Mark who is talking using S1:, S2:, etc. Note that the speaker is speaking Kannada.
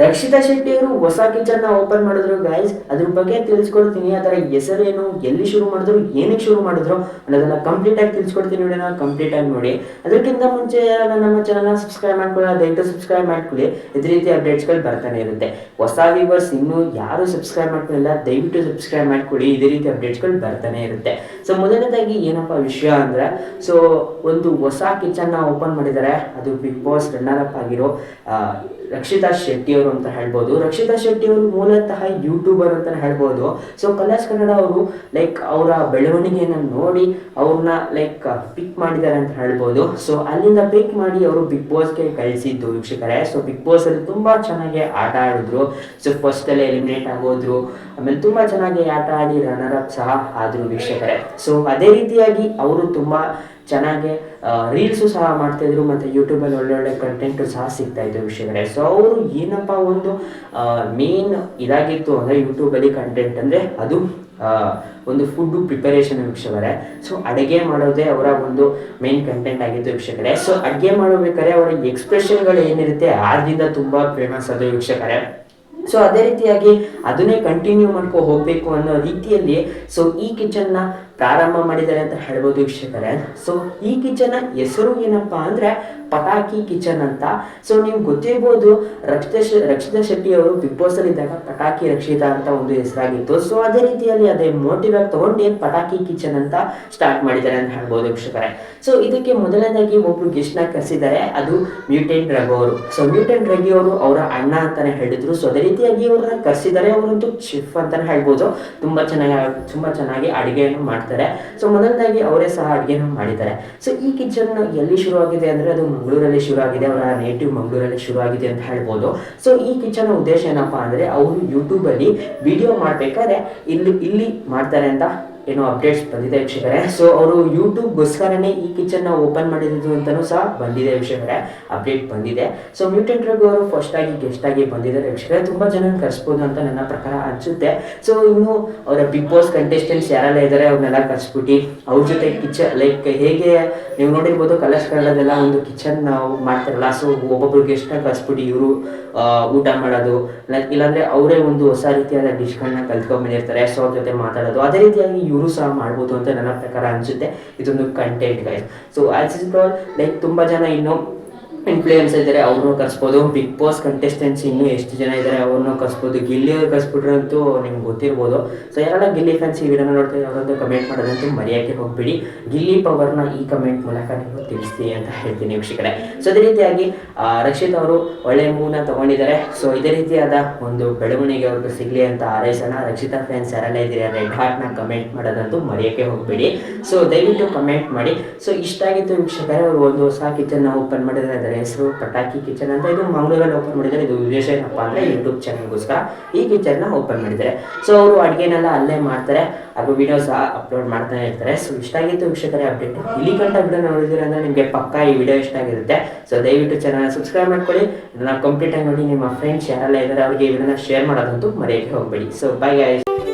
S1: ರಕ್ಷಿತಾ ಶೆಟ್ಟಿ ಅವರು ಹೊಸ ಕಿಚನ್ ಓಪನ್ ಮಾಡಿದ್ರು ಗೈಸ್. ಅದ್ರ ಬಗ್ಗೆ ತಿಳಿಸ್ಕೊಡ್ತೀನಿ. ಅದರ ಹೆಸರೇನು, ಎಲ್ಲಿ ಶುರು ಮಾಡಿದ್ರು, ಏನಕ್ಕೆ ಶುರು ಮಾಡಿದ್ರು ಅನ್ನೋದನ್ನ ಕಂಪ್ಲೀಟ್ ಆಗಿ ತಿಳಿಸ್ಕೊಡ್ತೀನಿ. ವಿಡಿಯೋನ ಕಂಪ್ಲೀಟ್ ಆಗಿ ನೋಡಿ. ಅದಕ್ಕಿಂತ ಮುಂಚೆ ನಮ್ಮ ಚಾನಲ್ನ ಸಬ್ಸ್ಕ್ರೈಬ್ ಮಾಡ್ಕೊಳ್ಳಿ, ದಯವಿಟ್ಟು ಸಬ್ಸ್ಕ್ರೈಬ್ ಮಾಡ್ಕೊಳ್ಳಿ. ಇದೇ ರೀತಿ ಅಪ್ಡೇಟ್ಸ್ಗಳು ಬರ್ತಾನೆ ಇರುತ್ತೆ. ಹೊಸ ವ್ಯೂವರ್ಸ್ ಇನ್ನೂ ಯಾರು ಸಬ್ಸ್ಕ್ರೈಬ್ ಮಾಡ್ಕೊಳ್ಳಿಲ್ಲ, ದಯವಿಟ್ಟು ಸಬ್ಸ್ಕ್ರೈಬ್ ಮಾಡ್ಕೊಳ್ಳಿ. ಇದೇ ರೀತಿ ಅಪ್ಡೇಟ್ಸ್ಗಳು ಬರ್ತಾನೆ ಇರುತ್ತೆ. ಸೊ ಮೊದಲನೇದಾಗಿ ಏನಪ್ಪ ವಿಷಯ ಅಂದ್ರೆ, ಸೊ ಒಂದು ಹೊಸ ಕಿಚನ್ ಓಪನ್ ಮಾಡಿದ್ದಾರೆ. ಅದು ಬಿಗ್ ಬಾಸ್ ರನ್ನರ್ ಅಪ್ ಆಗಿರೋ ರಕ್ಷಿತಾ ಶೆಟ್ಟಿ ಅವರು ಅಂತ ಹೇಳ್ಬೋದು. ರಕ್ಷಿತಾ ಶೆಟ್ಟಿ ಅವರು ಮೂಲತಃ ಯೂಟ್ಯೂಬರ್ ಅಂತ ಹೇಳ್ಬೋದು. ಸೊ ಕಲರ್ಸ್ ಕನ್ನಡ ಅವರು ಲೈಕ್ ಅವರ ಬೆಳವಣಿಗೆಯನ್ನು ನೋಡಿ ಅವ್ರನ್ನ ಲೈಕ್ ಪಿಕ್ ಮಾಡಿದ್ದಾರೆ ಅಂತ ಹೇಳ್ಬೋದು. ಸೊ ಅಲ್ಲಿಂದ ಪಿಕ್ ಮಾಡಿ ಅವರು ಬಿಗ್ ಬಾಸ್ಗೆ ಕಳಿಸಿದ್ದು ವೀಕ್ಷಕರೇ. ಸೊ ಬಿಗ್ ಬಾಸ್ ಅಲ್ಲಿ ತುಂಬಾ ಚೆನ್ನಾಗಿ ಆಟ ಆಡಿದ್ರು. ಸೊ ಫಸ್ಟ್ ಅಲ್ಲೇ ಎಲಿಮಿನೇಟ್ ಆಗೋದ್ರು. ಆಮೇಲೆ ತುಂಬಾ ಚೆನ್ನಾಗಿ ಆಟ ಆಡಿ ರನ್ನರ್ ಅಪ್ ಸಹ ಆದ್ರು ವೀಕ್ಷಕರೇ. ಸೊ ಅದೇ ರೀತಿಯಾಗಿ ಅವರು ತುಂಬಾ ಚೆನ್ನಾಗಿ ರೀಲ್ಸು ಸಹ ಮಾಡ್ತಾಯಿದ್ರು, ಮತ್ತು ಯೂಟ್ಯೂಬಲ್ಲಿ ಒಳ್ಳೊಳ್ಳೆ ಕಂಟೆಂಟು ಸಹ ಸಿಗ್ತಾ ಇತ್ತು ವೀಕ್ಷಕರೇ. ಸೊ ಅವರು ಏನಪ್ಪ ಮೇನ್ ಇದಾಗಿತ್ತು ಅಂದರೆ ಯೂಟ್ಯೂಬಲ್ಲಿ ಕಂಟೆಂಟ್ ಅಂದರೆ ಅದು ಒಂದು ಫುಡ್ಡು ಪ್ರಿಪರೇಷನ್ ವೀಕ್ಷಕರೇ. ಸೊ ಅಡುಗೆ ಮಾಡೋದೇ ಅವರ ಒಂದು ಮೇನ್ ಕಂಟೆಂಟ್ ಆಗಿತ್ತು ವೀಕ್ಷಕರೇ. ಸೊ ಅಡುಗೆ ಮಾಡಬೇಕಾದ್ರೆ ಅವರ ಎಕ್ಸ್ಪ್ರೆಷನ್ಗಳು ಏನಿರುತ್ತೆ ಅದರಿಂದ ತುಂಬ ಫೇಮಸ್ ಅದು ವೀಕ್ಷಕರೇ. ಸೊ ಅದೇ ರೀತಿಯಾಗಿ ಅದನ್ನೇ ಕಂಟಿನ್ಯೂ ಮಾಡ್ಕೊ ಹೋಗಬೇಕು ಅನ್ನೋ ರೀತಿಯಲ್ಲಿ ಸೊ ಈ ಕಿಚನ್ನ ಪ್ರಾರಂಭ ಮಾಡಿದ್ದಾರೆ ಅಂತ ಹೇಳ್ಬೋದು ವೀಕ್ಷಕರೇ. ಸೊ ಈ ಕಿಚನ್ನ ಹೆಸರು ಏನಪ್ಪಾ ಅಂದರೆ ಪಟಾಕಿ ಕಿಚನ್ ಅಂತ. ಸೊ ನೀವು ಗೊತ್ತಿರ್ಬೋದು, ರಕ್ಷಿತಾ ಶೆಟ್ಟಿ ಅವರು ಬಿಗ್ ಬಾಸ್ ಅಲ್ಲಿ ಇದ್ದಾಗ ಪಟಾಕಿ ರಕ್ಷಿತಾ ಅಂತ ಒಂದು ಹೆಸರಾಗಿತ್ತು. ಸೊ ಅದೇ ರೀತಿಯಲ್ಲಿ ಅದೇ ಮೋಟಿವ್ ಆಗಿ ತಗೊಂಡು ಪಟಾಕಿ ಕಿಚನ್ ಅಂತ ಸ್ಟಾರ್ಟ್ ಮಾಡಿದ್ದಾರೆ ಅಂತ ಹೇಳ್ಬೋದು ವೀಕ್ಷಕರೇ. ಸೊ ಇದಕ್ಕೆ ಮೊದಲನೇದಾಗಿ ಒಬ್ರು ಗೆಸ್ಟ್ ನ ಕರೆಸಿದ್ದಾರೆ, ಅದು ಮ್ಯೂಟೆಂಟ್ ರಘು ಅವರು. ಸೊ ಮ್ಯೂಟೆಂಟ್ ರಘು ಅವರು ಅವರ ಅಣ್ಣ ಅಂತಾನೆ ಹೇಳಿದ್ರು. ಸೊ ಅದೇ ರೀತಿಯಾಗಿ ಅವ್ರನ್ನ ಕರೆಸಿದ್ದಾರೆ. ಅವರಂತೂ ಚೆಫ್ ಅಂತಾನೆ ಹೇಳ್ಬೋದು. ತುಂಬಾ ಚೆನ್ನಾಗಿ ಅಡುಗೆಯನ್ನು ಮಾಡ್ತಾರೆ. ಸೊ ಮೊದಲನೇದಾಗಿ ಅವರೇ ಸಹ ಅಡುಗೆಯನ್ನು ಮಾಡಿದ್ದಾರೆ. ಸೊ ಈ ಕಿಚನ್ ಎಲ್ಲಿ ಶುರು ಆಗಿದೆ ಅಂದ್ರೆ ಅದು ಮಂಗಳೂರಲ್ಲಿ ಶುರು ಆಗಿದೆ. ಅವರ ನೇಟಿವ್ ಮಂಗಳೂರಲ್ಲಿ ಶುರು ಆಗಿದೆ ಅಂತ ಹೇಳ್ಬೋದು. ಸೊ ಈ ಕಿಚನ್ ಉದ್ದೇಶ ಏನಪ್ಪಾ ಅಂದ್ರೆ ಅವರು ಯೂಟ್ಯೂಬ್ ಅಲ್ಲಿ ವಿಡಿಯೋ ಮಾಡ್ಬೇಕಾದ್ರೆ ಇಲ್ಲಿ ಮಾಡ್ತಾರೆ ಅಂತ ಏನೋ ಅಪ್ಡೇಟ್ಸ್ ಬಂದಿದೆ ವೀಕ್ಷಕರೇ. ಸೊ ಅವರು ಯೂಟ್ಯೂಬ್ಗೋಸ್ಕರನೇ ಈ ಕಿಚನ್ ಓಪನ್ ಮಾಡಿದ್ದು ಅಂತಲೂ ಸಹ ಬಂದಿದೆ ವೀಕ್ಷಕರೇ, ಅಪ್ಡೇಟ್ ಬಂದಿದೆ. ಸೊ ಮ್ಯೂಟೆಂಟ್ ರಘು ಅವರು ಫಸ್ಟ್ ಆಗಿ ಗೆಸ್ಟ್ ಆಗಿ ಬಂದಿದ್ದಾರೆ ವೀಕ್ಷಕರೇ. ತುಂಬಾ ಜನ ಕರೆಸ್ಬೋದು ಅಂತ ನನ್ನ ಪ್ರಕಾರ ಅನ್ಸುತ್ತೆ. ಸೊ ಇನ್ನು ಅವರ ಬಿಗ್ ಬಾಸ್ ಕಂಟೆಸ್ಟೆಂಟ್ಸ್ ಯಾರೆಲ್ಲ ಇದ್ದಾರೆ ಅವ್ರನ್ನೆಲ್ಲ ಕರೆಸ್ಬಿಟ್ಟು ಅವ್ರ ಜೊತೆ ಕಿಚನ್ ಲೈಕ್ ಹೇಗೆ ನೀವು ನೋಡಿರ್ಬೋದು ಕಲರ್ಸ್ ಕನ್ನಡದೆಲ್ಲ ಒಂದು ಕಿಚನ್ ನಾವು ಮಾಡ್ತಾರಲ್ಲ. ಸೊ ಒಬ್ಬೊಬ್ರು ಗೆಸ್ಟ್ನ ಕರೆಸ್ಬಿಟ್ಟು ಇವರು ಊಟ ಮಾಡೋದು, ಇಲ್ಲಾಂದ್ರೆ ಅವರೇ ಒಂದು ಹೊಸ ರೀತಿಯಾದ ಡಿಶ್ಗಳನ್ನ ಕಲ್ತ್ಕೊಂಡ್ಬಂದಿರ್ತಾರೆ. ಸೊ ಅವ್ರ ಜೊತೆ ಮಾತಾಡೋದು, ಅದೇ ರೀತಿಯಾಗಿ ಇವರು ಸಹ ಮಾಡ್ಬೋದು ಅಂತ ನನ್ನ ಪ್ರಕಾರ ಅನ್ಸುತ್ತೆ. ಇದೊಂದು content guys. So as is all like ತುಂಬಾ ಜನ ಇನ್ನು ಇನ್ಫ್ಲೂಯೆನ್ಸ್ ಇದ್ದಾರೆ, ಅವ್ರನ್ನೂ ಕರೆಸ್ಬೋದು. ಬಿಗ್ ಬಾಸ್ ಕಂಟೆಸ್ಟೆಂಟ್ಸ್ ಇನ್ನೂ ಎಷ್ಟು ಜನ ಇದ್ದಾರೆ ಅವ್ರನ್ನೂ ಕರೆಸ್ಬೋದು. ಗಿಲ್ಲಿ ಅವ್ರು ಕರೆಸ್ಬಿಟ್ರೆ ಅಂತೂ ನಿಮ್ಗೆ ಗೊತ್ತಿರ್ಬೋದು. ಸೊ ಯಾರೆಲ್ಲ ಗಿಲ್ಲಿ ಫ್ಯಾನ್ಸ್ ಈ ವಿಡಿಯೋನ ನೋಡ್ತೀವಿ ಅವರಂತೂ ಕಮೆಂಟ್ ಮಾಡೋದಂತೂ ಮರೆಯೋಕ್ಕೆ ಹೋಗ್ಬಿಡಿ. ಗಿಲ್ಲಿ ಪವರ್ನ ಈ ಕಮೆಂಟ್ ಮೂಲಕ ನೀವು ತಿಳಿಸ್ತೀವಿ ಅಂತ ಹೇಳ್ತೀನಿ ವೀಕ್ಷಕರೇ. ಸೊ ಅದೇ ರೀತಿಯಾಗಿ ರಕ್ಷಿತ್ ಅವರು ಒಳ್ಳೆ ಮೂವ್ನ ತಗೊಂಡಿದ್ದಾರೆ. ಸೊ ಇದೇ ರೀತಿಯಾದ ಒಂದು ಬೆಳವಣಿಗೆ ಅವ್ರಿಗೆ ಸಿಗಲಿ ಅಂತ ಹಾರೈಸೋಣ. ರಕ್ಷಿತಾ ಫ್ಯಾನ್ಸ್ ಯಾರೆಲ್ಲ ಇದ್ದೀರಿ ರೆಡ್ ಹಾರ್ಟ್ನ ಕಮೆಂಟ್ ಮಾಡೋದಂತೂ ಮರೆಯೋಕ್ಕೆ ಹೋಗ್ಬಿಡಿ. ಸೊ ದಯವಿಟ್ಟು ಕಮೆಂಟ್ ಮಾಡಿ. ಸೊ ಇಷ್ಟ ಆಗಿತ್ತು ವೀಕ್ಷಕರೇ. ಅವರು ಒಂದು ಹೊಸ ಕಿಚನ್ ಓಪನ್ ಮಾಡಿದ್ದಾರೆ, ಹೆಸರು ಪಟಾಕಿ ಕಿಚನ್ ಅಂತ. ಇದು ಮಂಗಳೂರಲ್ಲಿ ಓಪನ್ ಮಾಡಿದ್ದಾರೆ. ಇದು ವಿಶೇಷ ಏನಪ್ಪ ಅಂದ್ರೆ ಯೂಟ್ಯೂಬ್ ಚಾನಲ್ಗೋಸ್ಕರ ಈ ಕಿಚನ್ನ ಓಪನ್ ಮಾಡಿದ್ದಾರೆ. ಸೊ ಅವರು ಅಡುಗೆನೆಲ್ಲ ಅಲ್ಲೇ ಮಾಡ್ತಾರೆ, ಹಾಗೂ ವಿಡಿಯೋ ಸಹ ಅಪ್ಲೋಡ್ ಮಾಡ್ತಾನೆ ಇರ್ತಾರೆ. ಸೊ ಇಷ್ಟ ಆಗಿತ್ತು ವೀಕ್ಷಕರೇ ಅಪ್ಡೇಟ್. ಇಲ್ಲಿ ಗಂಟ ವಿಡಿಯೋ ನೋಡಿದ್ರೆ ಅಂದ್ರೆ ನಿಮಗೆ ಪಕ್ಕ ಈ ವಿಡಿಯೋ ಇಷ್ಟ ಆಗಿರುತ್ತೆ. ಸೊ ದಯವಿಟ್ಟು ಚಾನಲ್ ಸಬ್ಸ್ಕ್ರೈಬ್ ಮಾಡ್ಕೊಳ್ಳಿ. ಇದನ್ನ ಕಂಪ್ಲೀಟ್ ಆಗಿ ನೋಡಿ. ನಿಮ್ಮ ಫ್ರೆಂಡ್ಸ್ ಯಾರೆಲ್ಲ ಇದ್ದಾರೆ ಅವರಿಗೆ ಈ ವಿಡಿಯೋನ ಶೇರ್ ಮಾಡೋದಂತೂ ಮರೆಯೋಕ್ಕೆ ಹೋಗ್ಬೇಡಿ. So bye guys.